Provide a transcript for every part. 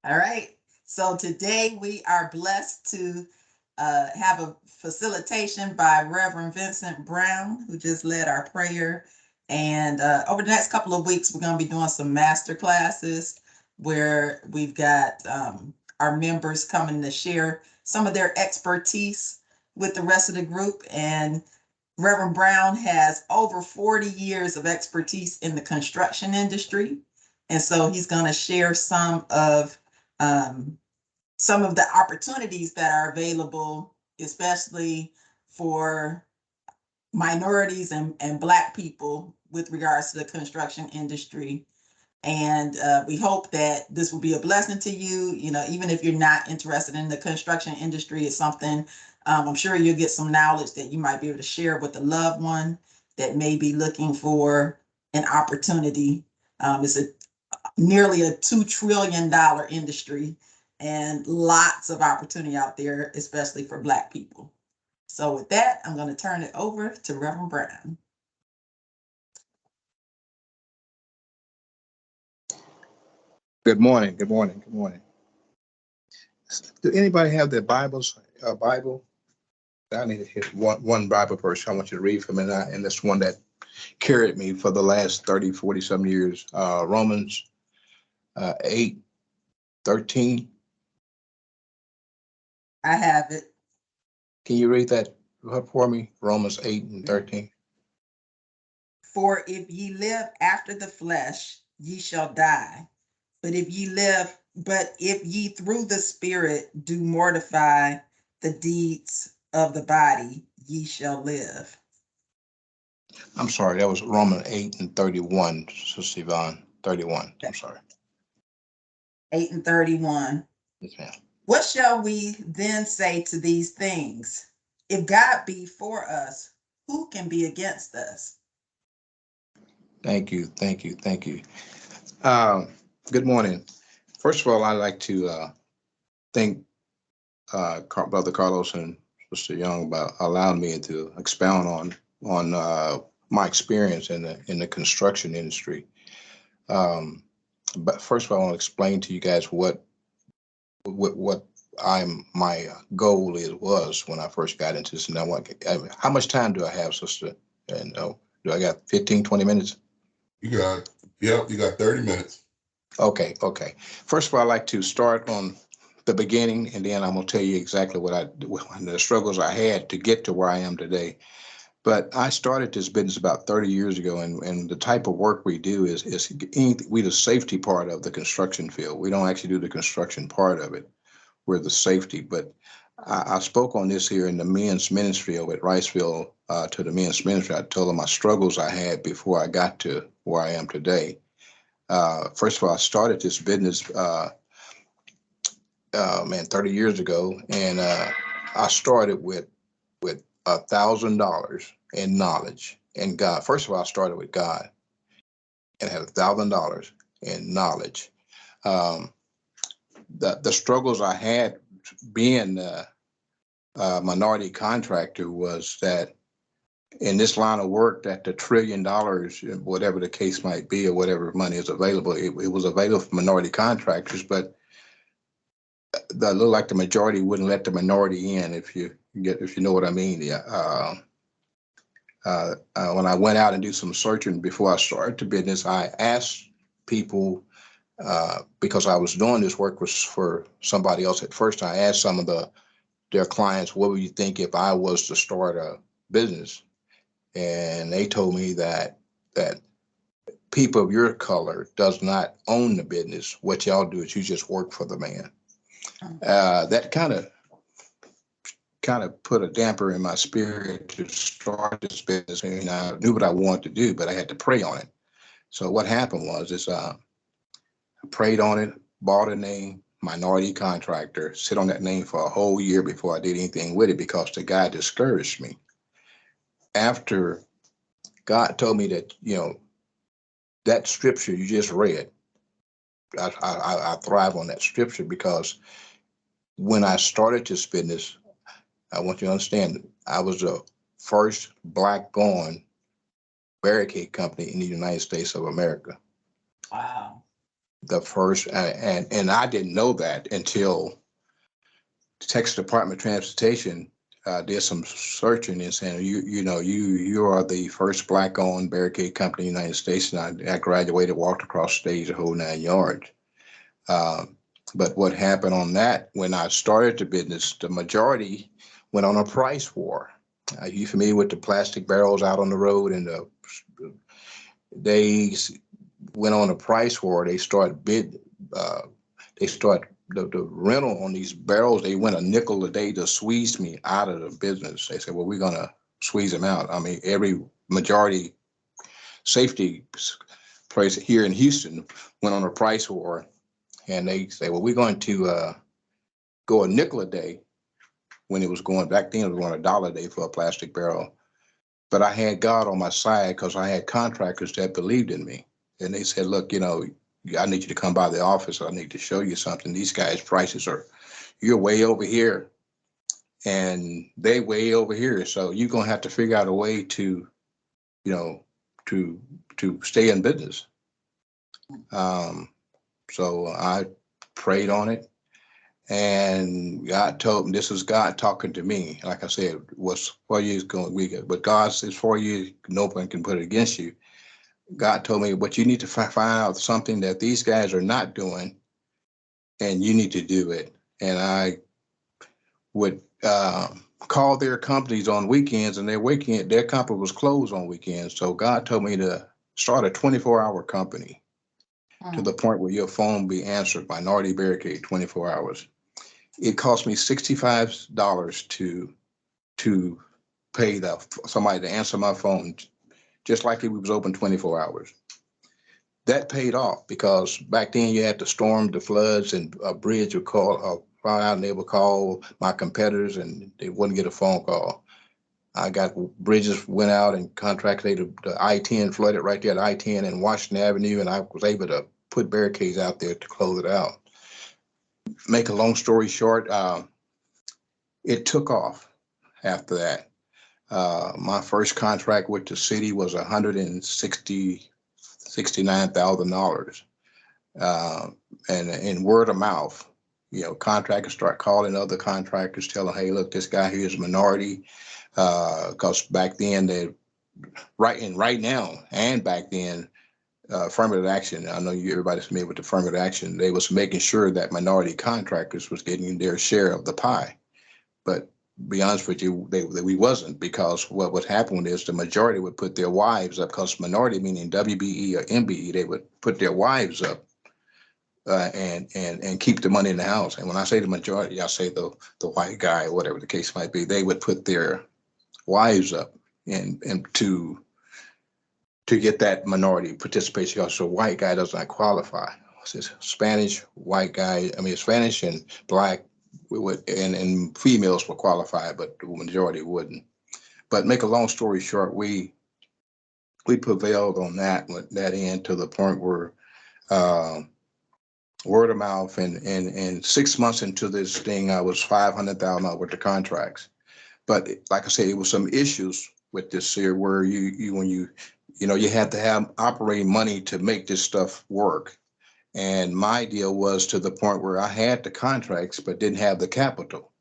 All right. So today we are blessed to have a facilitation by Reverend Vincent Brown, who just led our prayer. And over the next couple of weeks, we're going to be doing some master classes where we've got our members coming to share some of their expertise with the rest of the group. And Reverend Brown has over 40 years of expertise in the construction industry. And so he's going to share um, some of the opportunities that are available, especially for minorities and Black people with regards to the construction industry. And we hope that this will be a blessing to you. You know, even if you're not interested in the construction industry, it's something I'm sure you'll get some knowledge that you might be able to share with a loved one that may be looking for an opportunity. It's nearly a $2 trillion industry and lots of opportunity out there, especially for Black people. So with that, I'm going to turn it over to Reverend Brown. Good morning. Good morning. Good morning. Do anybody have their Bibles? Bible? I need to hit one Bible verse I want you to read for me, and this one that carried me for the last 30, 40 some years. Romans 8:13. I have it. Can you read that for me? Romans 8:13. For if ye live after the flesh, ye shall die. But if ye through the Spirit do mortify the deeds of the body, ye shall live. I'm sorry, that was Romans 8:31, Sister Yvonne. 31. I'm sorry. 8:31. Yes, ma'am. What shall we then say to these things? If God be for us, who can be against us? Thank you. Thank you. Thank you. Good morning. First of all, I'd like to thank Brother Carlos and Sister Young about allowing me to expound on my experience in the construction industry. But first of all, I want to explain to you guys what my goal was when I first got into this. And how much time do I have, Sister? And do I got 15, 20 minutes? You got 30 minutes. Okay. First of all, I'd like to start on the beginning, and then I'm going to tell you exactly what the struggles I had to get to where I am today. But I started this business about 30 years ago, and the type of work we do is we the safety part of the construction field. We don't actually do the construction part of it. We're the safety. But I spoke on this here in the men's ministry over at Riceville to the men's ministry. I told them my struggles I had before I got to where I am today. First of all, I started this business 30 years ago, and I started with $1,000 in knowledge and God. First of all, I started with God and had $1,000 in knowledge. The struggles I had being a minority contractor was that in this line of work, that the $1 trillion, whatever the case might be, or whatever money is available, it was available for minority contractors, but looked like the majority wouldn't let the minority in, if you know what I mean. Yeah. When I went out and do some searching before I started the business, I asked people, because I was doing this work was for somebody else at first. I asked some of their clients, what would you think if I was to start a business? And they told me that people of your color does not own the business. What y'all do is you just work for the man. That kind of put a damper in my spirit to start this business. And I knew what I wanted to do, but I had to pray on it. So what happened was I prayed on it, bought a name, minority contractor, sit on that name for a whole year before I did anything with it, because the guy discouraged me. After God told me that, that scripture you just read, I thrive on that scripture, because when I started this business, I want you to understand, I was the first Black-owned barricade company in the United States of America. Wow. the first, and I didn't know that until the Texas Department of Transportation did some searching and saying, you are the first Black-owned barricade company in the United States. And I graduated, walked across stage, the whole 9 yards. But what happened on that, when I started the business, the majority went on a price war. Are you familiar with the plastic barrels out on the road? And they went on a price war. They start the rental on these barrels. They went a nickel a day to squeeze me out of the business. They said, well, we're going to squeeze them out. I mean, every majority safety place here in Houston went on a price war. And they say, well, we're going to go a nickel a day, when it was going back then, it was going $1 a day for a plastic barrel. But I had God on my side because I had contractors that believed in me. And they said, look, I need you to come by the office. I need to show you something. These guys' prices you're way over here and they way over here. So you're going to have to figure out a way to stay in business. So I prayed on it, and God told me, this is God talking to me. Like I said, was 4 years going, but God says 4 years, no one can put it against you. God told me, but you need to find out something that these guys are not doing, and you need to do it. And I would call their companies on weekends, and their company was closed on weekends. So God told me to start a 24-hour company to the point where your phone be answered, Minority Barricade, 24 hours. It cost me $65 to pay somebody to answer my phone, just like it was open 24 hours. That paid off because back then you had the storm, the floods, and a bridge would call, out, and they would call my competitors, and they wouldn't get a phone call. I got bridges went out and contracted the I-10 flooded right there at I-10 and Washington Avenue, and I was able to put barricades out there to close it out. Make a long story short, it took off after that. My first contract with the city was $169,000. And in word of mouth, contractors start calling other contractors, telling, hey, look, this guy here is a minority. Because back then, right now and back then, affirmative action, I know everybody's familiar with affirmative action, they was making sure that minority contractors was getting their share of the pie. But be honest with you, we wasn't, because what would happen is the majority would put their wives up, because minority meaning WBE or MBE, they would put their wives up and keep the money in the house. And when I say the majority, I say the white guy, or whatever the case might be, they would put their wives up and to get that minority participation. Also, white guy does not qualify. It's Spanish, white guy, Spanish and Black and females will qualify, but the majority wouldn't. But make a long story short, we prevailed on that end to the point where word of mouth, and 6 months into this thing, I was $500,000 worth of contracts. But like I said, it was some issues with this here where you have to have operating money to make this stuff work. And my deal was to the point where I had the contracts, but didn't have the capital.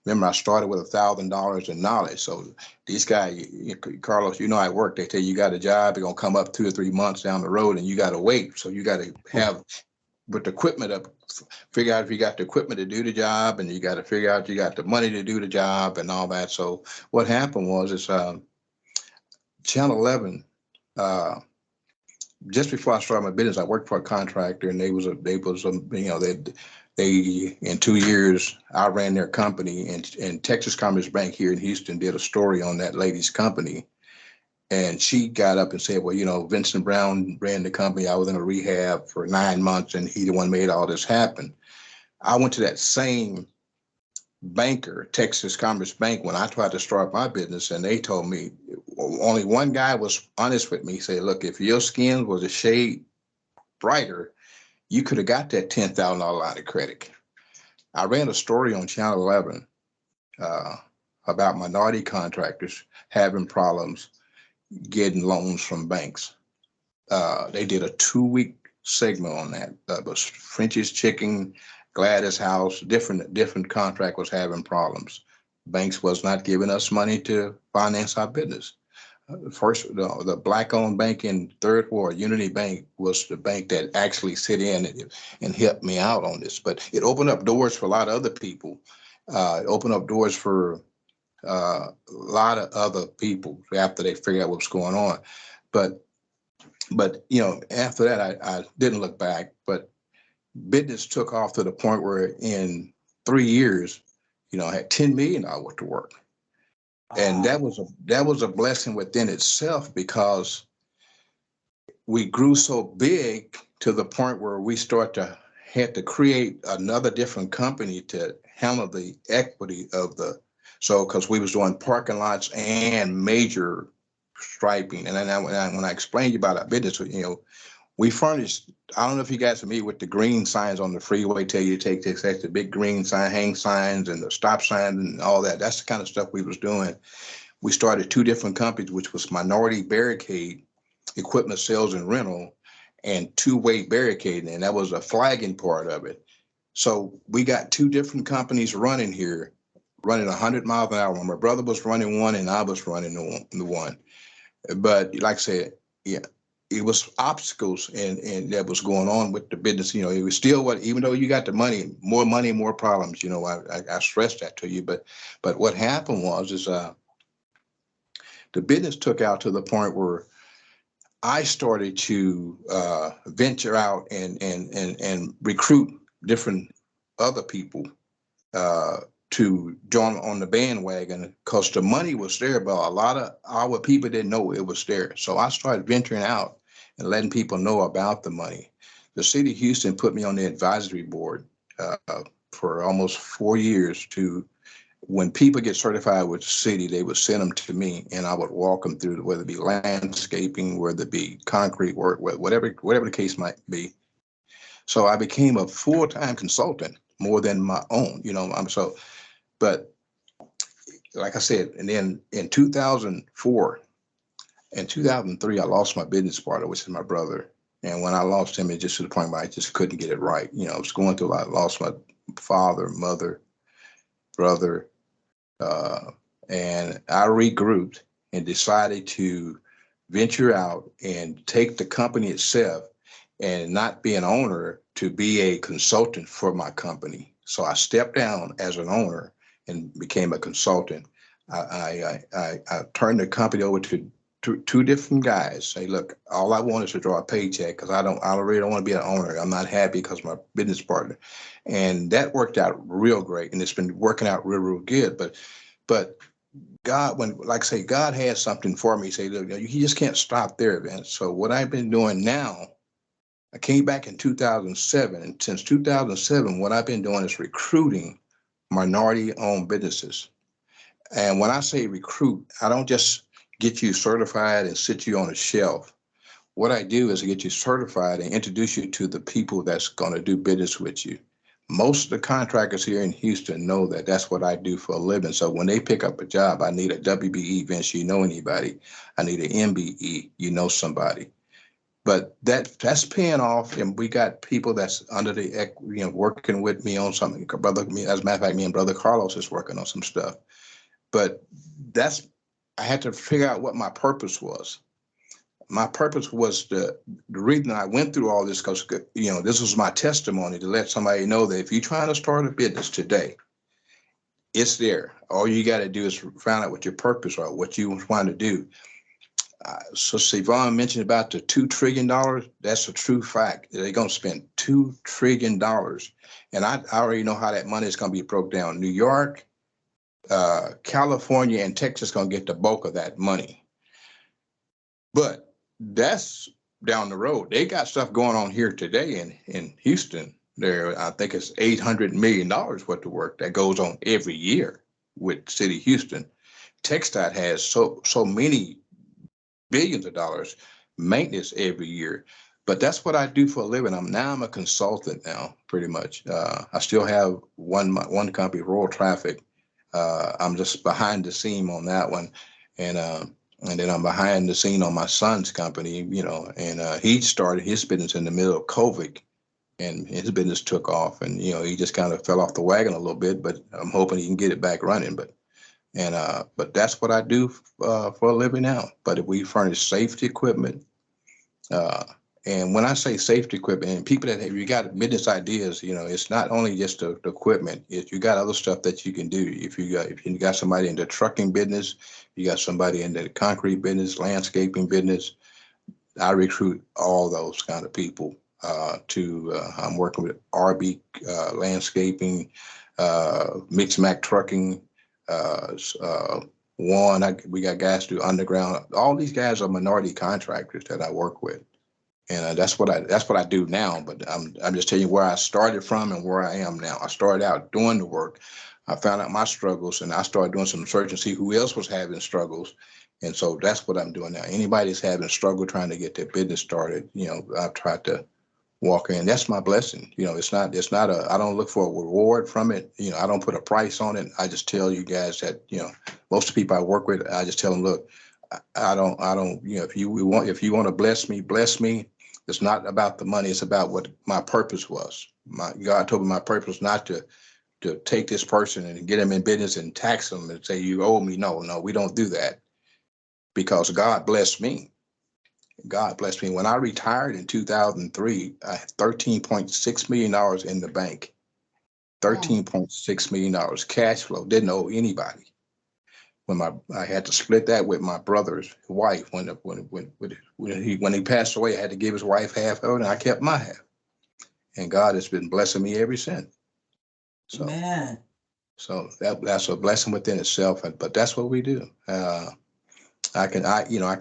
Remember, I started with $1,000 in knowledge. So these guys, Carlos, I work. They tell you got a job, they're going to come up 2 or 3 months down the road, and you got to wait. So you got to have, with the equipment up, figure out if you got the equipment to do the job, and you got to figure out you got the money to do the job and all that. So what happened was Channel 11, just before I started my business, I worked for a contractor, and they in 2 years, I ran their company, and Texas Commerce Bank here in Houston did a story on that lady's company. And she got up and said, well, Vincent Brown ran the company. I was in a rehab for 9 months, and he the one made all this happen. I went to that same banker, Texas Commerce Bank, when I tried to start my business, and they told me, only one guy was honest with me. He said, look, if your skin was a shade brighter, you could have got that $10,000 line of credit. I ran a story on Channel 11 about minority contractors having problems getting loans from banks. They did a 2-week segment on that. That was French's Chicken, Gladys House, different contract was having problems. Banks was not giving us money to finance our business. First, the black-owned bank in Third Ward, Unity Bank, was the bank that actually sit in and helped me out on this. But it opened up doors for a lot of other people. It opened up doors for a lot of other people after they figured out what's going on. But after that, I didn't look back. But business took off to the point where in 3 years, I had $10 million worth of work. And that was a blessing within itself, because we grew so big to the point where we had to create another different company to handle the equity of because we was doing parking lots and major striping. And then when I explained to you about our business, we furnished, I don't know if you guys are familiar with the green signs on the freeway, tell you to take this, the big green sign, hang signs and the stop signs and all that. That's the kind of stuff we was doing. We started 2 different companies, which was minority barricade, equipment sales and rental, and two-way barricading. And that was a flagging part of it. So we got 2 different companies running here, running 100 miles an hour. My brother was running one and I was running the one. But like I said, yeah, it was obstacles and that was going on with the business. It was still even though you got the money, more problems. I stressed that to you. But what happened is the business took out to the point where I started to venture out and recruit different other people to join on the bandwagon, because the money was there, but a lot of our people didn't know it was there. So I started venturing out and letting people know about the money. The city of Houston put me on the advisory board for almost 4 years. When people get certified with the city, they would send them to me and I would walk them through, whether it be landscaping, whether it be concrete work, whatever the case might be. So I became a full-time consultant, more than my own, but like I said, and then in 2004 and 2003, I lost my business partner, which is my brother. And when I lost him, it just to the point where I just couldn't get it right. I was going through a lot. I lost my father, mother, brother, and I regrouped and decided to venture out and take the company itself and not be an owner, to be a consultant for my company. So I stepped down as an owner and became a consultant. I turned the company over to 2 different guys. Say, look, all I want is to draw a paycheck, because I really don't want to be an owner. I'm not happy because my business partner. And that worked out real great. And it's been working out real good. But God, God had something for me. Say, look, you just can't stop there, man. So what I've been doing now, I came back in 2007, and since 2007, what I've been doing is recruiting minority-owned businesses. And when I say recruit, I don't just get you certified and sit you on a shelf. What I do is I get you certified and introduce you to the people that's going to do business with you. Most of the contractors here in Houston know that that's what I do for a living. So when they pick up a job, I need a WBE, Vince, you know anybody. I need an MBE, you know somebody. But that's paying off, and we got people that's under the, working with me on something. As a matter of fact, me and Brother Carlos is working on some stuff. But I had to figure out what my purpose was. My purpose was the reason I went through all this, because, this was my testimony to let somebody know that if you're trying to start a business today, it's there. All you got to do is find out what your purpose or what you want to do. So Sivan mentioned about the $2 trillion. That's a true fact. They're going to spend $2 trillion. And I already know how that money is going to be broke down. New York, California, and Texas going to get the bulk of that money. But that's down the road. They got stuff going on here today in Houston. I think it's $800 million worth of work that goes on every year with City of Houston. TxDOT has so many billions of dollars maintenance every year. But that's what I do for a living. I'm a consultant now, pretty much. I still have one company, Rural Traffic. I'm just behind the scene on that one. And And then I'm behind the scene on my son's company, and he started his business in the middle of COVID, and his business took off, and he just kind of fell off the wagon a little bit, but I'm hoping he can get it back running. But that's what I do for a living now. But if we furnish safety equipment, uh, and when I say safety equipment, and people that have, you got business ideas, it's not only just the equipment. You got other stuff that you can do. If you got somebody in the trucking business, you got somebody in the concrete business, landscaping business. I recruit all those kind of people. I'm working with RB landscaping, Mix Mac trucking. We got guys do underground. All these guys are minority contractors that I work with. And that's what I do now. But I'm just telling you where I started from and where I am now. I started out doing the work. I found out my struggles, and I started doing some research and see who else was having struggles. And so that's what I'm doing now. Anybody that's having a struggle trying to get their business started, I've tried to walk in. That's my blessing. It's not I don't look for a reward from it. I don't put a price on it. I just tell you guys that, most of the people I work with, I just tell them, look, I don't, if you want to bless me, bless me. It's not about the money. It's about what my purpose was. God told me my purpose was not to take this person and get them in business and tax them and say, you owe me. No, we don't do that, because God blessed me. God blessed me. When I retired in 2003, I had $13.6 million in the bank. $13.6 million cash flow. Didn't owe anybody. I had to split that with my brother's wife. When he passed away, I had to give his wife half of it, and I kept my half. And God has been blessing me ever since. So, Man. so that's a blessing within itself. But that's what we do. I can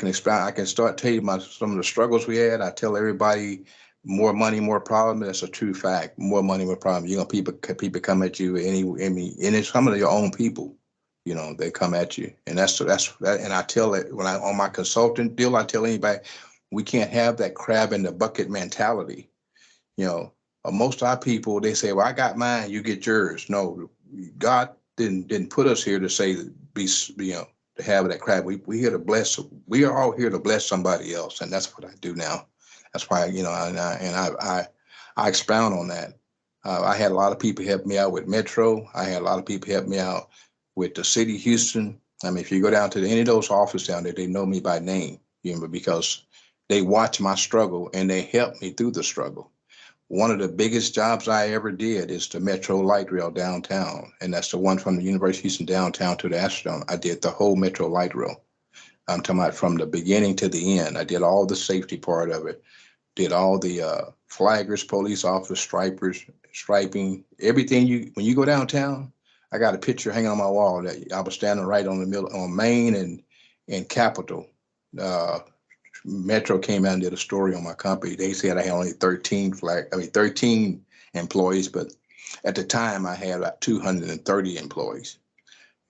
explain. I can start telling you some of the struggles we had. I tell everybody, more money, more problem. That's a true fact. More money, more problem. People come at you, and it's some of your own people. They come at you, and that's that. And I tell it when on my consultant deal. I tell anybody, we can't have that crab in the bucket mentality. Most of our people, they say, well, I got mine, you get yours. No, God didn't put us here to say to have that crab. We here to bless. We are all here to bless somebody else, and that's what I do now. That's why I expound on that. I had a lot of people help me out with Metro. I had a lot of people help me out with the city of Houston. I mean, if you go down to any of those offices down there, they know me by name, because they watch my struggle and they help me through the struggle. One of the biggest jobs I ever did is the Metro Light Rail downtown. And that's the one from the University of Houston downtown to the Astrodome. I did the whole Metro Light Rail. I'm talking about from the beginning to the end. I did all the safety part of it, did all the flaggers, police officers, striping, everything. When you go downtown, I got a picture hanging on my wall that I was standing right on the middle on Main and Capitol. Metro came out and did a story on my company. They said I had only 13 employees, but at the time I had about 230 employees.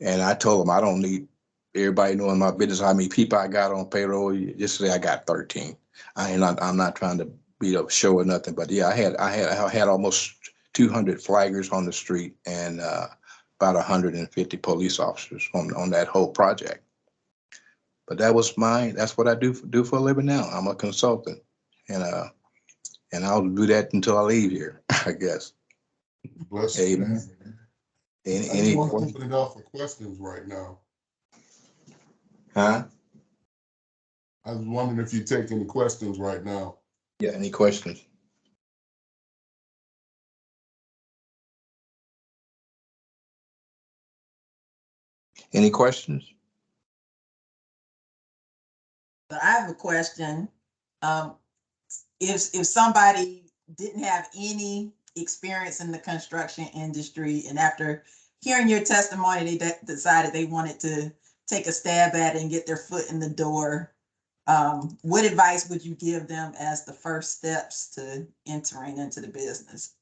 And I told them I don't need everybody knowing my business, how many people I got on payroll. Just say I got 13. I'm not trying to be a show or nothing, but yeah, I had almost 200 flaggers on the street and about 150 police officers on that whole project. But that's what I do for a living now. I'm a consultant, and I'll do that until I leave here, I guess. Bless Hey, you. I just any want to open it up for questions right now. huh? I was wondering if you take any questions right now. Yeah, any questions? Any questions? But I have a question. If somebody didn't have any experience in the construction industry, and after hearing your testimony, they decided they wanted to take a stab at it and get their foot in the door, what advice would you give them as the first steps to entering into the business?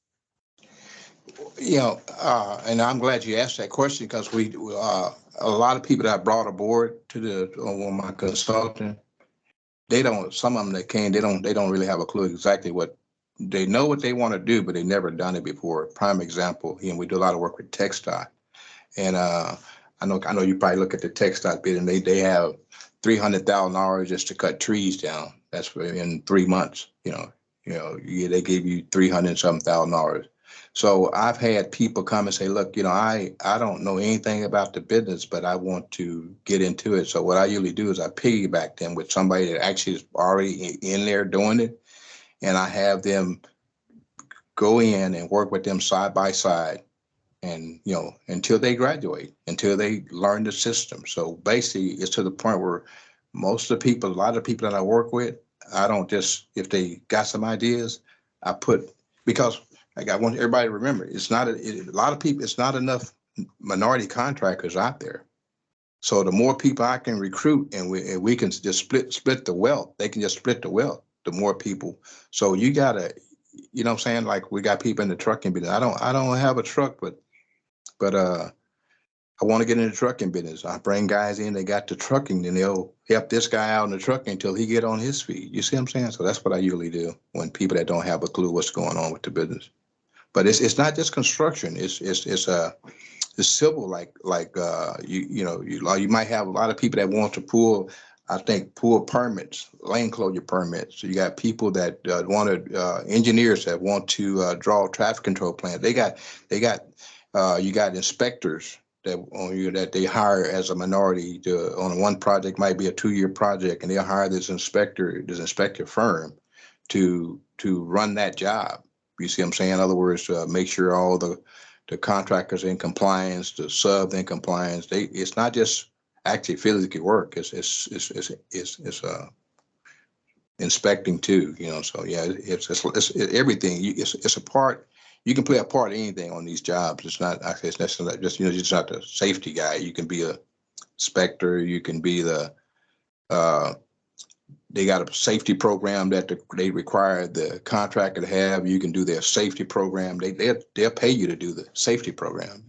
And I'm glad you asked that question, because a lot of people that I brought aboard on my consulting, some of them that came, they don't really have a clue exactly they know what they want to do, but they never done it before. Prime example, we do a lot of work with textile, and I know you probably look at the textile bit, and they have $300,000 just to cut trees down. That's in 3 months. They gave you $300,000. So I've had people come and say, look, I don't know anything about the business, but I want to get into it. So what I usually do is I piggyback them with somebody that actually is already in there doing it. And I have them go in and work with them side by side, and until they graduate, until they learn the system. So basically it's to the point where a lot of the people that I work with, I don't just, if they got some ideas, because I want everybody to remember, it's not a lot of people, it's not enough minority contractors out there. So the more people I can recruit, and we can just split the wealth, they can just split the wealth, the more people. So you gotta, what I'm saying? Like, we got people in the trucking business. I don't have a truck, but I want to get in the trucking business. I bring guys in, they got the trucking, and they'll help this guy out in the trucking until he get on his feet. You see what I'm saying? So that's what I usually do when people that don't have a clue what's going on with the business. But it's not just construction. It's civil, you might have a lot of people that want to pull permits, lane closure permits. So you got people that engineers that want to draw traffic control plans. You got inspectors that they hire as a minority on one project, might be a 2-year project, and they'll hire this inspector firm to run that job. You see what I'm saying? In other words, make sure all the contractors in compliance, the sub in compliance. It's not just actually physically work. It's inspecting too. So yeah, it's everything. It's a part. You can play a part in anything on these jobs. It's not actually. It's necessarily just just not the safety guy. You can be a inspector. You can be the they got a safety program that they require the contractor to have. You can do their safety program. They'll pay you to do the safety program.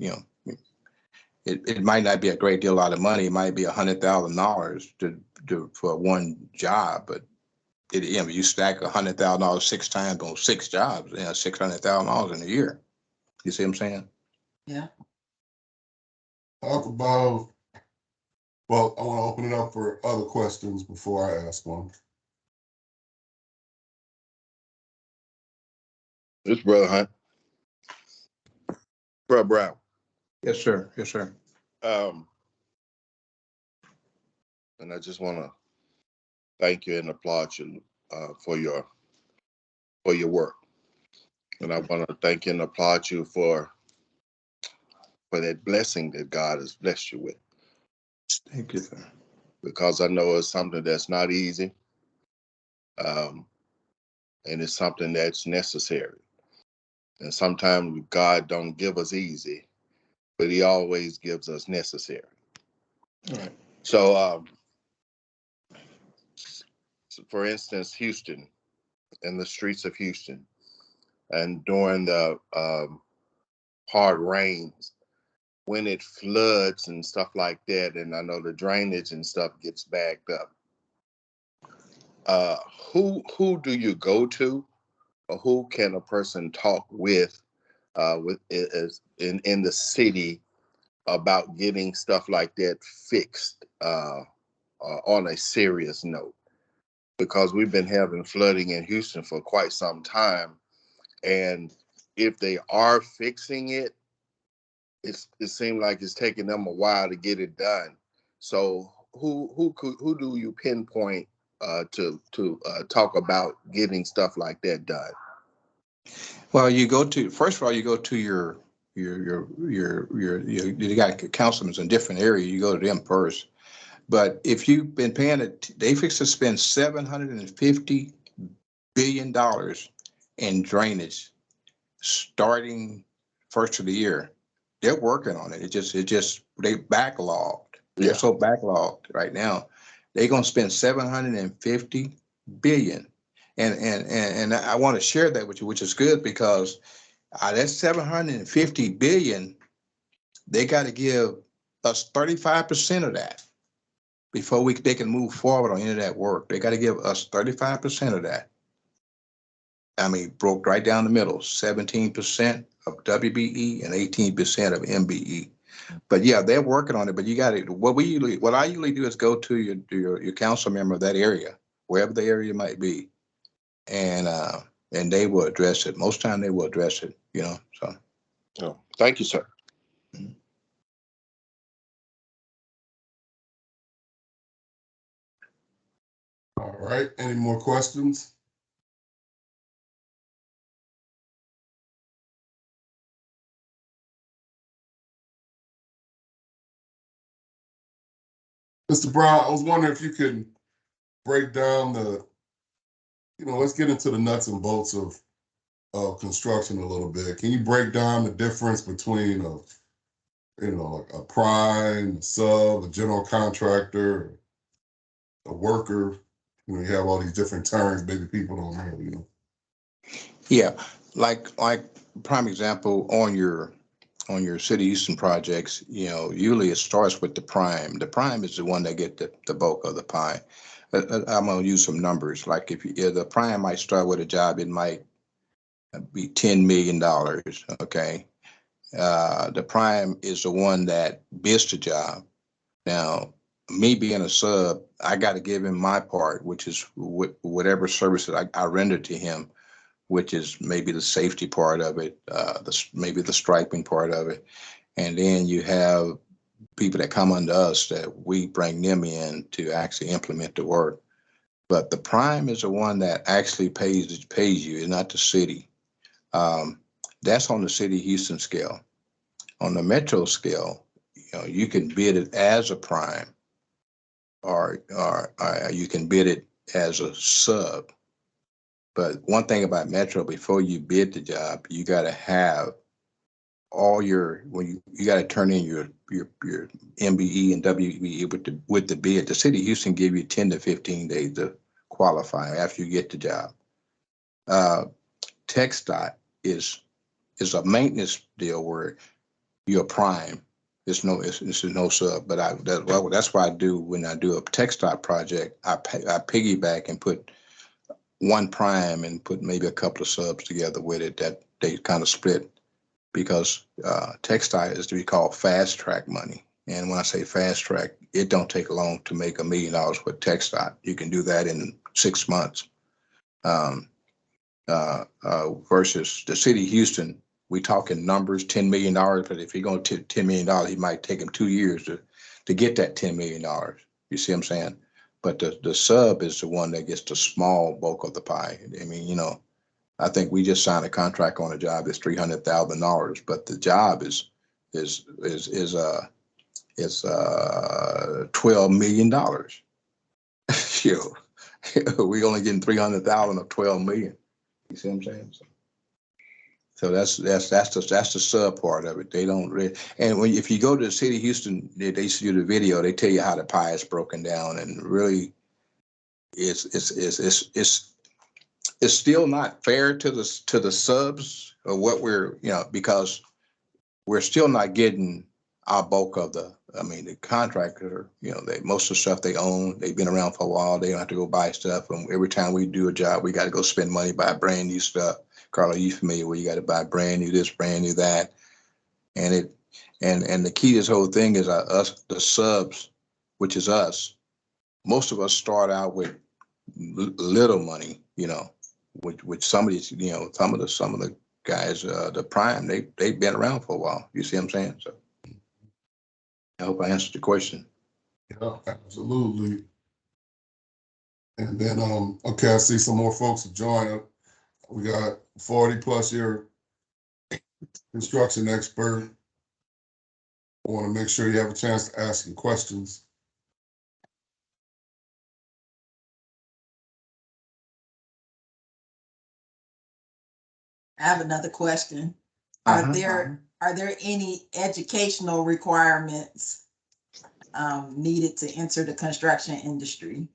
It might not be a great deal out of money. It might be $100,000 for one job, but you stack $100,000 6 times on 6 jobs, $600,000 in a year. You see what I'm saying? Yeah. Talk about. Well, I want to open it up for other questions before I ask one. This Brother Hunt. Brother Brown. Yes, sir. Yes, sir. And I just want to thank you and applaud you for your work. And I want to thank you and applaud you for that blessing that God has blessed you with. Thank you, sir. Because I know it's something that's not easy. And it's something that's necessary. And sometimes God don't give us easy, but he always gives us necessary. All right. So, for instance, Houston, in the streets of Houston, and during the hard rains, when it floods and stuff like that, and I know the drainage and stuff gets backed up, who do you go to, or who can a person talk with in the city about getting stuff like that fixed on a serious note? Because we've been having flooding in Houston for quite some time, and if they are fixing it, it seems like it's taking them a while to get it done. So who do you pinpoint to talk about getting stuff like that done? Well, first of all, you go to you got councilmen in different areas. You go to them first. But if you've been paying it, they fix to spend $750 billion in drainage starting first of the year. They're working on it. They backlogged. They're so backlogged right now. They're gonna spend $750 billion. And I want to share that with you, which is good, because that $750 billion, they got to give us 35% of that before they can move forward on any of that work. They got to give us 35% of that. I mean, broke right down the middle, 17% of WBE and 18% of MBE. But yeah, they're working on it. But you got to, what I usually do is go to your council member of that area, wherever the area might be, and they will address it. Most time they will address it, you know. So. Oh, thank you, sir. All right. Any more questions? Mr. Brown, I was wondering if you could break down let's get into the nuts and bolts of construction a little bit. Can you break down the difference between like a prime, a sub, a general contractor, a worker? You have all these different terms maybe people don't know. Yeah, like prime example on your City Houston projects, usually it starts with the prime. The prime is the one that get the bulk of the pie. I'm gonna use some numbers. Like if the prime might start with a job, it might be $10 million. Okay, the prime is the one that bids the job. Now, me being a sub, I got to give him my part, which is whatever services I render to him, which is maybe the safety part of it, maybe the striping part of it. And then you have people that come under us that we bring them in to actually implement the work. But the prime is the one that actually pays you, it's not the city. That's on the City of Houston scale. On the metro scale, you can bid it as a prime, or you can bid it as a sub. But one thing about metro, before you bid the job, you got to have all you got to turn in your MBE and WBE with the bid. The City of Houston give you 10 to 15 days to qualify after you get the job. TxDOT is a maintenance deal where you're prime. It's no sub, but that's what I do when I do a TxDOT project. I piggyback and put one prime and put maybe a couple of subs together with it that they kind of split, because TxDOT is to be called fast track money. And when I say fast track, it don't take long to make $1 million with TxDOT. You can do that in 6 months. Versus the City of Houston, we talking numbers, $10 million, but if you're going to $10 million, it might take him 2 years to get that $10 million. You see what I'm saying? But the sub is the one that gets the small bulk of the pie. I mean, I think we just signed a contract on a job that's $300,000, but the job is $12 million. We only getting 300,000 of 12 million. You see what I'm saying? So that's the sub part of it. They don't really, and if you go to the City of Houston, they see the video. They tell you how the pie is broken down, and really, it's still not fair to the subs of what we're, because we're still not getting our bulk of the contractor, most of the stuff they own, they've been around for a while. They don't have to go buy stuff. And every time we do a job, we got to go spend money, buy brand new stuff. Carla, you familiar where you got to buy brand new this, brand new that. And the key to this whole thing is us, the subs, which is us. Most of us start out with little money, which some of these, some of the guys, the prime, they've been around for a while. You see what I'm saying? So I hope I answered your question. Yeah, absolutely. And then, okay, I see some more folks have joined. We got 40+ year construction expert. I want to make sure you have a chance to ask some questions. I have another question. Are there any educational requirements needed to enter the construction industry?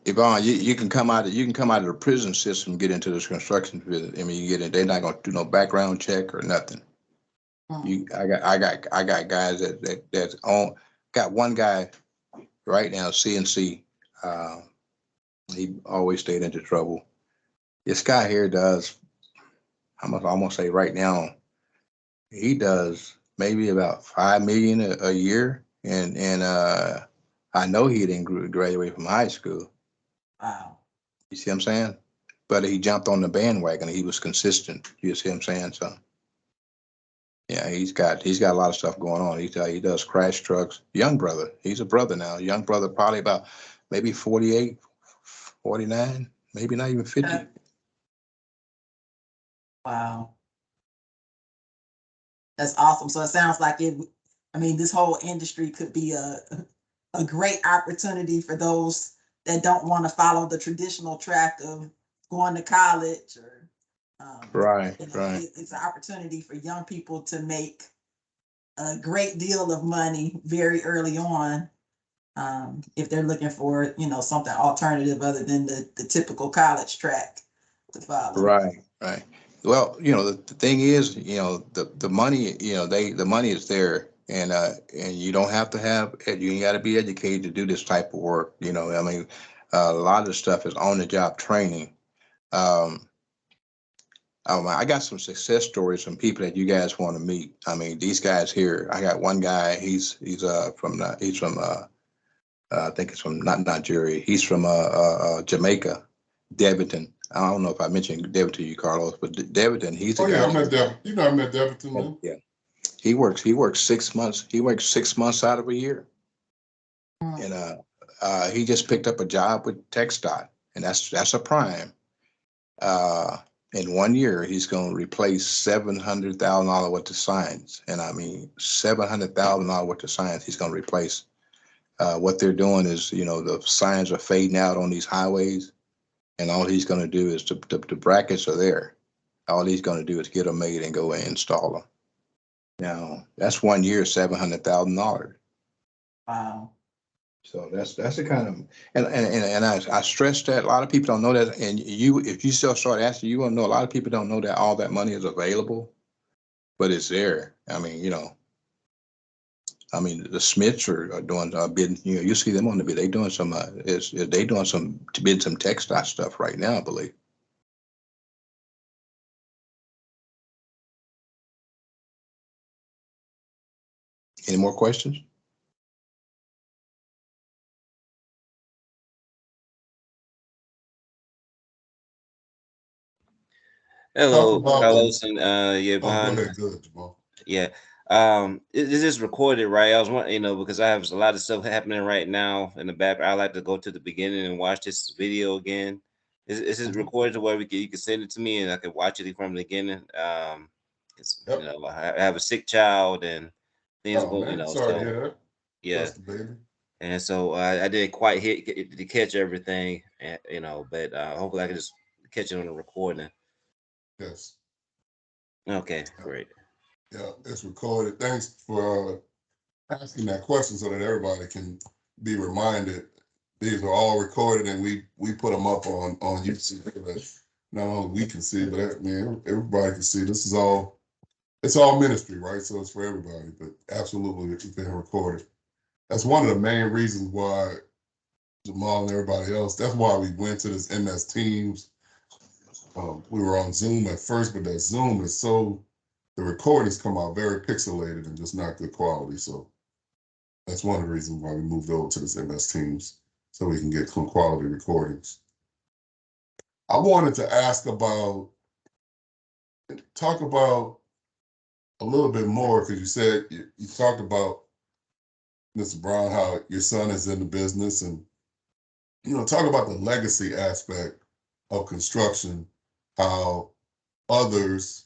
Yvonne, you can come out of the prison system and get into this construction business. I mean, you get in, they're not gonna do no background check or nothing. I got guys that's on. Got one guy right now, CNC. He always stayed into trouble. This guy here does, I'm gonna say right now, he does maybe about 5 million a year. And I know he didn't graduate from high school. Wow. You see what I'm saying? But he jumped on the bandwagon. He was consistent. You see what I'm saying? So yeah, he's got a lot of stuff going on. He does crash trucks. Young brother. He's a brother now. Young brother, probably about maybe 48, 49, maybe not even 50. Wow. That's awesome. So it sounds like this whole industry could be a great opportunity for those that don't want to follow the traditional track of going to college or, Right. it's an opportunity for young people to make a great deal of money very early on. If they're looking for, something alternative other than the typical college track to follow. Right. Well, the thing is, the money, the money is there, and you don't have to you got to be educated to do this type of work. A lot of the stuff is on the job training. I got some success stories from people that you guys want to meet. These guys here. I got one guy. He's from I think it's from not Nigeria. He's from Jamaica, Deviton. I don't know if I mentioned Deviton to you, Carlos, but Deviton, he's a guy. I met Deviton. I met Deviton, man. Yeah. He works 6 months. He works 6 months out of a year. And he just picked up a job with TechStot, and that's a prime. In 1 year, he's going to replace $700,000 worth of signs. And $700,000 worth of signs he's going to replace. What they're doing is, the signs are fading out on these highways, and all he's going to do is the brackets are there. All he's going to do is get them made and go and install them. Now, that's 1 year, $700,000. Wow. So that's the kind of, and I stress that a lot of people don't know that. And if you still start asking, you will know a lot of people don't know that all that money is available, but it's there. The Smiths are doing bidding. You see them on the bid. They doing some to bid some textile stuff right now, I believe. Any more questions? Hello, Talk about Carlos and go Yvonne. ahead. Good, Jamal. Yeah. This is recorded, right? I was wondering, because I have a lot of stuff happening right now in the background. I like to go to the beginning and watch this video again. Is it recorded to where you can send it to me and I can watch it from the beginning? Yep. I have a sick child and things Oh, go, man. Sorry to hear that. yeah. That's the baby. And so I didn't quite hit to catch everything, and, but hopefully I can just catch it on the recording. Yes. Okay, great. Yeah, it's recorded. Thanks for asking that question so that everybody can be reminded. These are all recorded, and we put them up on YouTube so that not only we can see, but everybody can see. It's all ministry, right? So it's for everybody, but absolutely it's been recorded. That's one of the main reasons why Jamal and everybody else, that's why we went to this MS Teams. We were on Zoom at first, but that Zoom is the recordings come out very pixelated and just not good quality. So that's one of the reasons why we moved over to this MS Teams, so we can get some quality recordings. I wanted to talk about a little bit more, because you said you talked about, Mr. Brown, how your son is in the business, and talk about the legacy aspect of construction, how others,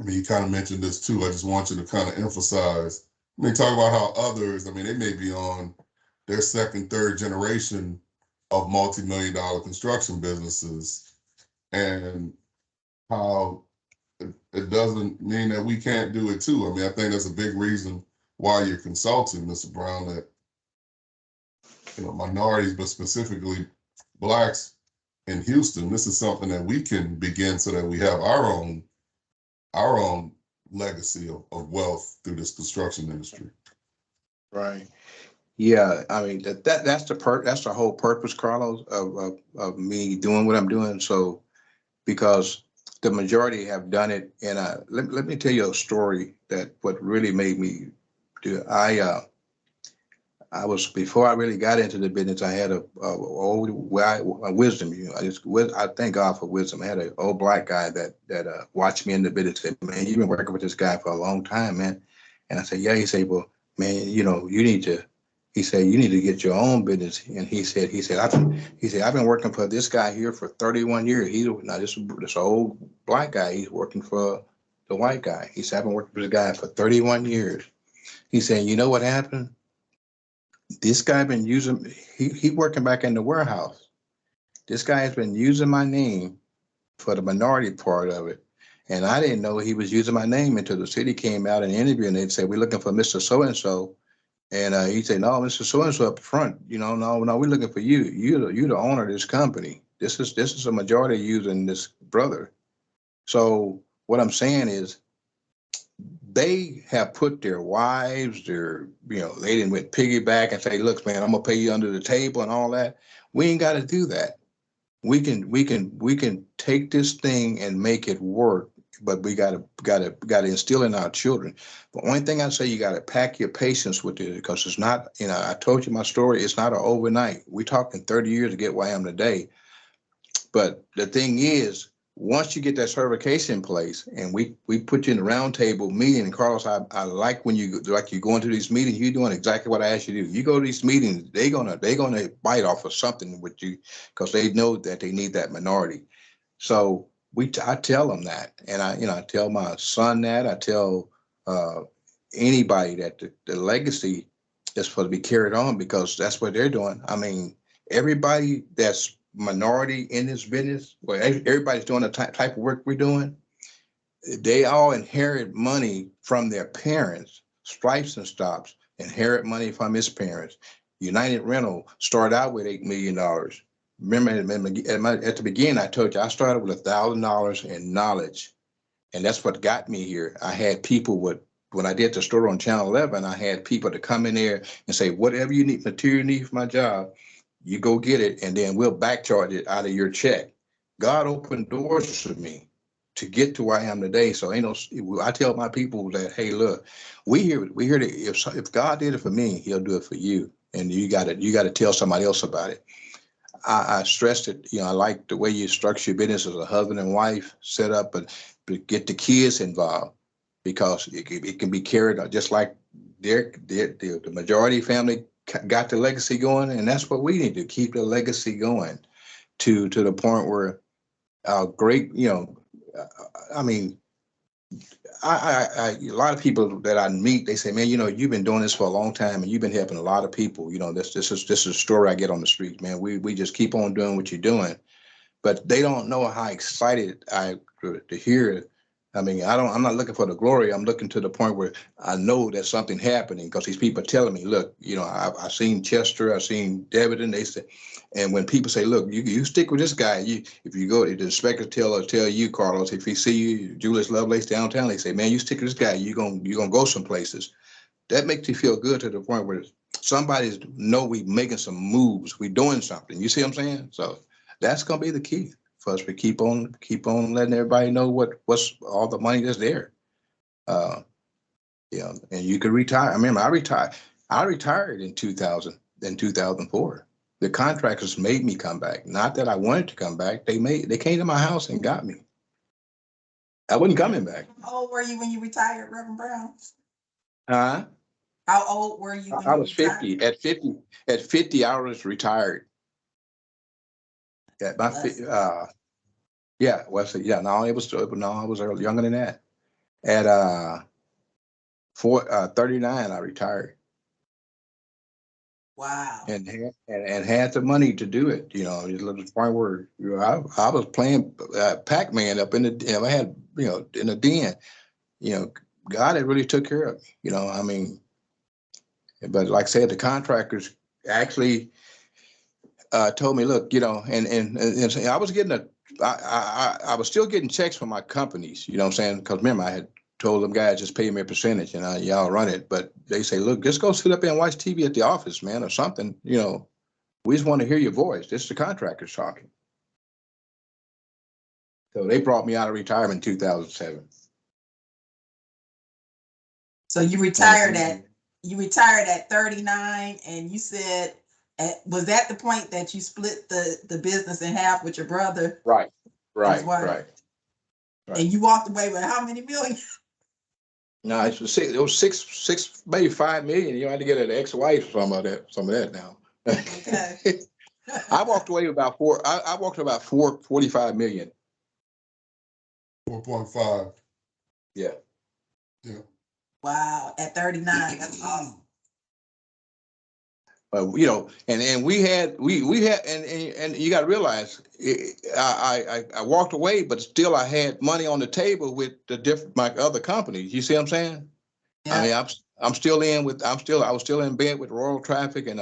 you kind of mentioned this too. I just want you to kind of emphasize, talk about how others, they may be on their second, third generation of multi-million-dollar construction businesses, and how it doesn't mean that we can't do it too. I think that's a big reason why you're consulting, Mr. Brown, that minorities, but specifically Blacks in Houston, this is something that we can begin so that we have our own legacy of wealth through this construction industry. Right. Yeah. That's the whole purpose, Carlos, of me doing what I'm doing. So, because the majority have done it. And let me tell you a story that what really made me do it. I was, before I really got into the business, I had a wisdom. I thank God for wisdom. I had an old black guy that watched me in the business. Said, "Man, you've been working with this guy for a long time, man." And I said, "Yeah." He said, "Well, man, you need to." He said, "You need to get your own business." And he said, I've been working for this guy here for 31 years. Now this old black guy. He's working for the white guy. He said, "I've been working for this guy for 31 years." He said, "You know what happened? This guy been using, he working back in the warehouse. This guy has been using my name for the minority part of it. And I didn't know he was using my name until the city came out and interviewed, and they said, we're looking for Mr. So-and-so." And he said, "No, Mr. So-and-so up front, no, we're looking for you. You're the owner of this company. This is a majority using this brother." So what I'm saying is, they have put their wives, they didn't went piggyback and say, "Look, man, I'm gonna pay you under the table," and all that. We ain't got to do that. We can take this thing and make it work, but we gotta instill in our children. The only thing I say, you gotta pack your patience with it, because it's not, I told you my story. It's not an overnight. We talking 30 years to get where I am today. But the thing is, once you get that certification in place, and we put you in the round table meeting, and Carlos, I like when you go into these meetings, you're doing exactly what I asked you to do. You go to these meetings, they're gonna bite off of something with you, because they know that they need that minority. So I tell them that, and I tell my son that. I tell anybody that the legacy is supposed to be carried on, because that's what they're doing. I mean, everybody that's minority in this business, where everybody's doing the type of work we're doing, they all inherit money from their parents. Stripes and Stops inherit money from his parents. United Rental started out with $8 million. Remember, at the beginning, I told you I started with $1,000 in knowledge, and that's what got me here. I had people when I did the store on Channel 11, I had people to come in there and say, "Whatever you need, material you need for my job, you go get it, and then we'll back charge it out of your check." God opened doors for me to get to where I am today. So I tell my people that, hey, look, we hear that if God did it for me, He'll do it for you, and you got to tell somebody else about it. I stressed it. I like the way you structure your business as a husband and wife set up, but get the kids involved, because it can be carried out, just like the majority family got the legacy going, and that's what we need to keep the legacy going to the point where our great, I mean, a lot of people that I meet, they say, "Man, you've been doing this for a long time, and you've been helping a lot of people. This is a story I get on the street, man. We just keep on doing what you're doing." But they don't know how excited to hear it. I mean, I'm not looking for the glory. I'm looking to the point where I know there's something happening, because these people are telling me, "Look, I've seen Chester, I've seen David," and they say, and when people say, "Look, you stick with this guy," if you go, the inspector tell you, Carlos, if he see you, Julius Lovelace downtown, they say, "Man, you stick with this guy, you're gonna go some places." That makes you feel good to the point where somebody's know we making some moves, we doing something. You see what I'm saying? So that's gonna be the key for us to keep on letting everybody know what's all the money that's there. And you could retire. I remember I retired in 2004. The contractors made me come back. Not that I wanted to come back. They came to my house and got me. I wasn't coming back. How old were you when you retired, Reverend Brown? Huh? How old were you when I you was retired? 50. At 50, I was retired. At my no, it was I was early, younger than that. At 39, I retired. Wow. And had the money to do it. It was the point where I was playing Pac-Man up in the. I had in the den. God had really took care of me. I mean, but like I said, the contractors actually told me, "Look, and I was getting I was still getting checks from my companies. You know what I'm saying? Because remember, I had told them guys just pay me a percentage and y'all run it. But they say, "Look, just go sit up there and watch TV at the office, man, or something. We just want to hear your voice. This is the contractors talking." So they brought me out of retirement in 2007. So you retired at 39, and you said, was that the point that you split the business in half with your brother? Right. And you walked away with how many million? No, it was six, maybe 5 million. You know, I had to get an ex-wife some of that now. Okay. I walked away with about 45 million. 4.5. Yeah. Yeah. Wow, at 39, that's awesome. But you know, and we had and you got to realize, I walked away, but still I had money on the table with my other companies. You see what I'm saying? Yeah. I mean, I was still in bed with Royal Traffic, and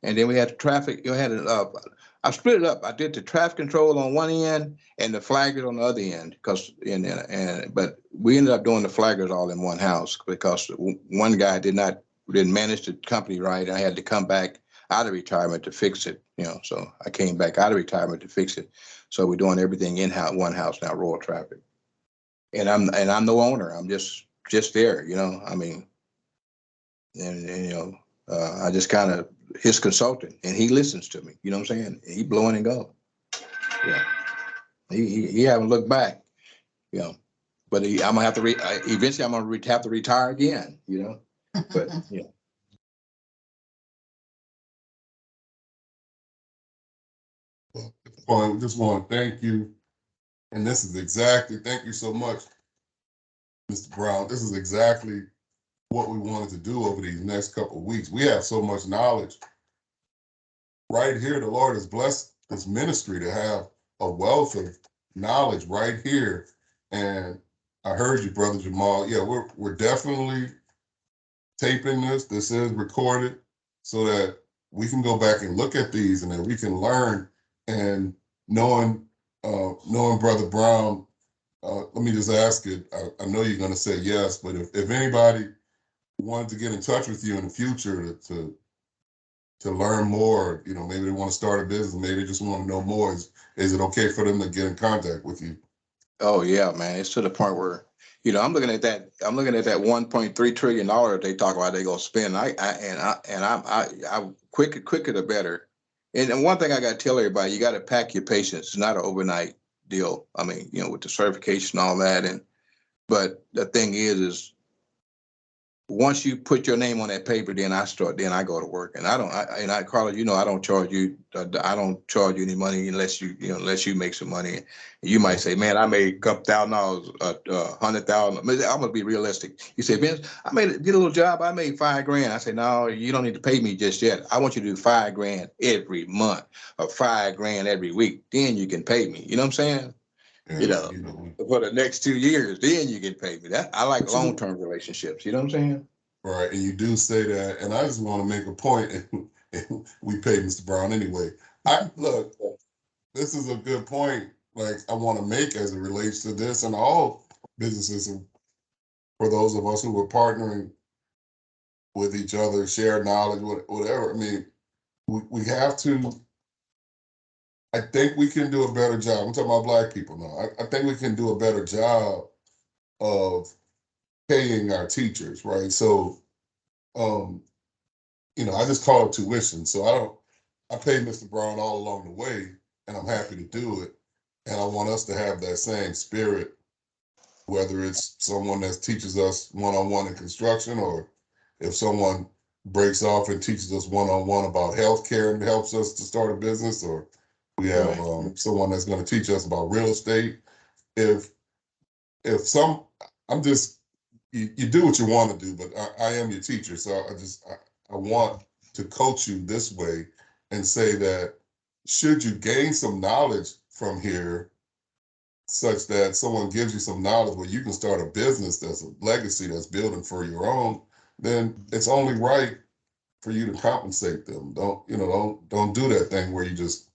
then we had the traffic. You had I split it up. I did the traffic control on one end and the flaggers on the other end, but we ended up doing the flaggers all in one house because one guy didn't manage the company right. I had to come back out of retirement to fix it, you know. So I came back out of retirement to fix it. So we're doing everything in-house, one house now, Royal Traffic. And I'm no owner. I'm just there, you know. I mean, and you know, I just kind of his consultant, and he listens to me. You know what I'm saying? He blowing and go. Yeah, he haven't looked back, you know. But I'm gonna have to eventually I'm gonna have to retire again, you know. But yeah. Well, just want to thank you. And this is thank you so much, Mr. Brown. This is exactly what we wanted to do over these next couple of weeks. We have so much knowledge. Right here, the Lord has blessed this ministry to have a wealth of knowledge right here. And I heard you, Brother Jamal. Yeah, we're definitely taping this. This is recorded so that we can go back and look at these and then we can learn. And knowing Brother Brown, let me just ask it. I know you're going to say yes, but if anybody wanted to get in touch with you in the future to learn more, you know, maybe they want to start a business, maybe they just want to know more, is it okay for them to get in contact with you? Oh yeah, man. It's to the point where, you know, I'm looking at that $1.3 trillion they talk about they gonna spend. I quicker the better. And one thing I gotta tell everybody, you gotta pack your patience. It's not an overnight deal. I mean, you know, with the certification and all that. But the thing is once you put your name on that paper, then I go to work. And Carla, you know, I don't charge you any money unless you make some money. You might say, man, I made a couple $1,000, 100,000. I'm gonna be realistic. You say, Vince, did a little job. I made $5,000. I say, no, you don't need to pay me just yet. I want you to do $5,000 every month or $5,000 every week. Then you can pay me. You know what I'm saying? And, you know, for the next 2 years, then you get paid me. I like long-term relationships. You know what I'm saying? Right, and you do say that, and I just want to make a point, and we pay Mr. Brown anyway. Look, this is a good point. Like I want to make as it relates to this and all businesses, and for those of us who are partnering with each other, share knowledge, whatever. I mean, we have to. I think we can do a better job. I'm talking about Black people now. I think we can do a better job of paying our teachers, right? So, you know, I just call it tuition. So I pay Mr. Brown all along the way, and I'm happy to do it. And I want us to have that same spirit, whether it's someone that teaches us one-on-one in construction, or if someone breaks off and teaches us one-on-one about healthcare and helps us to start a business, or we have someone that's going to teach us about real estate. If I'm just, you do what you want to do, but I am your teacher. So I want to coach you this way and say that should you gain some knowledge from here, such that someone gives you some knowledge where you can start a business that's a legacy that's building for your own, then it's only right for you to compensate them. Don't do that thing where you just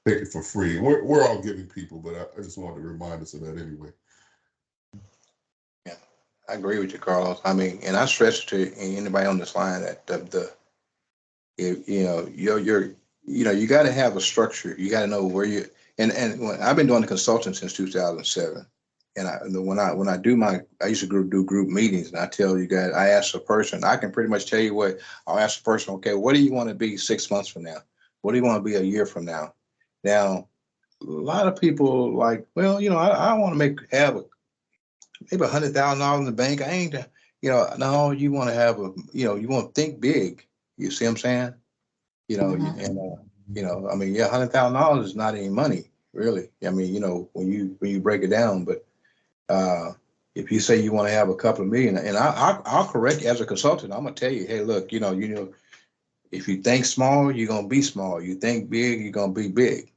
pick it for free. We're all giving people, but I just wanted to remind us of that anyway. Yeah, I agree with you, Carlos. I mean, and I stress to anybody on this line that you got to have a structure. You got to know where And I've been doing the consulting since 2007. And when I used to do group meetings, and I tell you guys, I ask a person, I can pretty much tell you what I'll ask a person. Okay, what do you want to be 6 months from now? What do you want to be a year from now? Now, a lot of people like, well, I want to have maybe $100,000 in the bank. I ain't, no, you want to have you want to think big. You see what I'm saying? I mean, yeah, $100,000 is not any money, really. I mean, when you break it down, but if you say you want to have a couple of million, and I'll correct you as a consultant, I'm gonna tell you, hey, look, if you think small, you're gonna be small. You think big, you're gonna be big.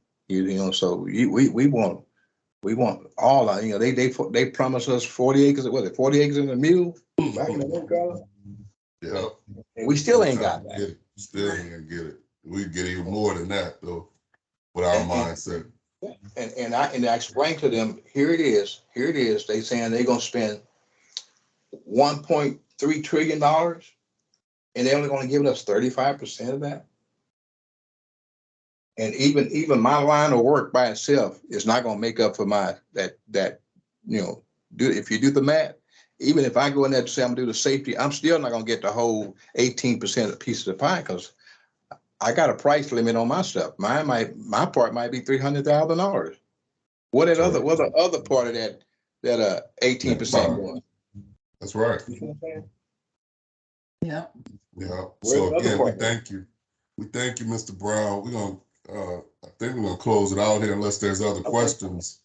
So we want all. They promised us 40 acres. Was it 40 acres in a mule back in the day, Carla? Yeah. And we still ain't got that. Still ain't get it. We get even more than that though, with our mindset. And I explained to them, here it is. They saying they're gonna spend $1.3 trillion, and they're only gonna give us 35% of that. And even my line of work by itself is not gonna make up for if you do the math. Even if I go in there to say I'm gonna do the safety, I'm still not gonna get the whole 18% of piece of the pie, because I got a price limit on my stuff. My part might be $300,000. What the other part of that 18% going? That's right. Yeah. Yeah. So again, we thank you. We thank you, Mr. Brown. We're gonna I think we're gonna close it out here unless there's other questions.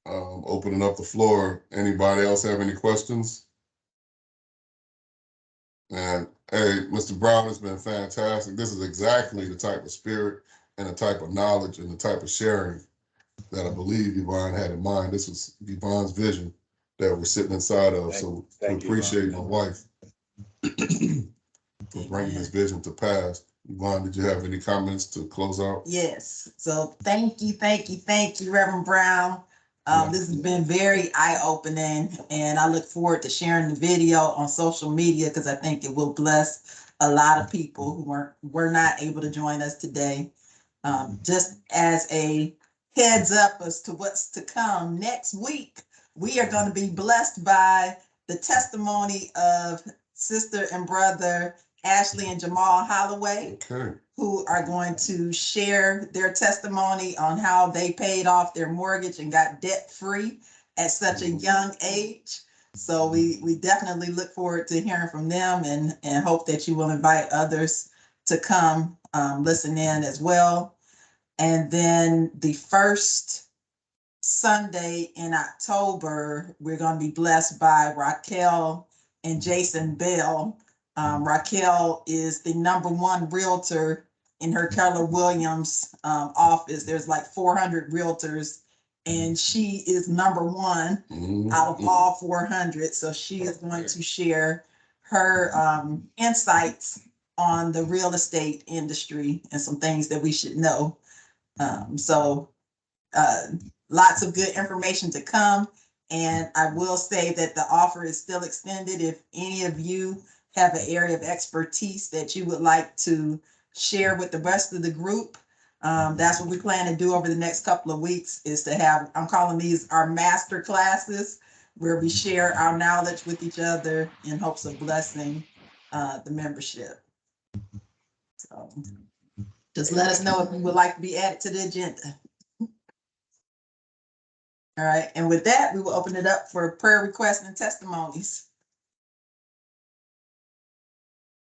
Opening up the floor. Anybody else have any questions? And hey, Mr. Brown, it's been fantastic. This is exactly the type of spirit and the type of knowledge and the type of sharing that I believe Yvonne had in mind. This was Yvonne's vision that we're sitting inside of. So we appreciate my wife for bringing this vision to pass. Yvonne, did you have any comments to close out? Yes. So thank you, Reverend Brown. This has been very eye-opening, and I look forward to sharing the video on social media because I think it will bless a lot of people who were not able to join us today. Just as a heads up as to what's to come next week, we are going to be blessed by the testimony of Sister and Brother Ashley and Jamal Holloway, who are going to share their testimony on how they paid off their mortgage and got debt-free at such a young age. So we definitely look forward to hearing from them, and hope that you will invite others to come listen in as well. And then the first Sunday in October, we're going to be blessed by Raquel and Jason Bell. Raquel is the #1 realtor in her Keller Williams office. There's like 400 realtors, and she is #1 out of all 400. So she is going to share her insights on the real estate industry and some things that we should know. Lots of good information to come. And I will say that the offer is still extended. If any of you have an area of expertise that you would like to share with the rest of the group, that's what we plan to do over the next couple of weeks, is to have, I'm calling these our master classes, where we share our knowledge with each other in hopes of blessing the membership. So just let us know if you would like to be added to the agenda. All right, and with that, we will open it up for prayer requests and testimonies.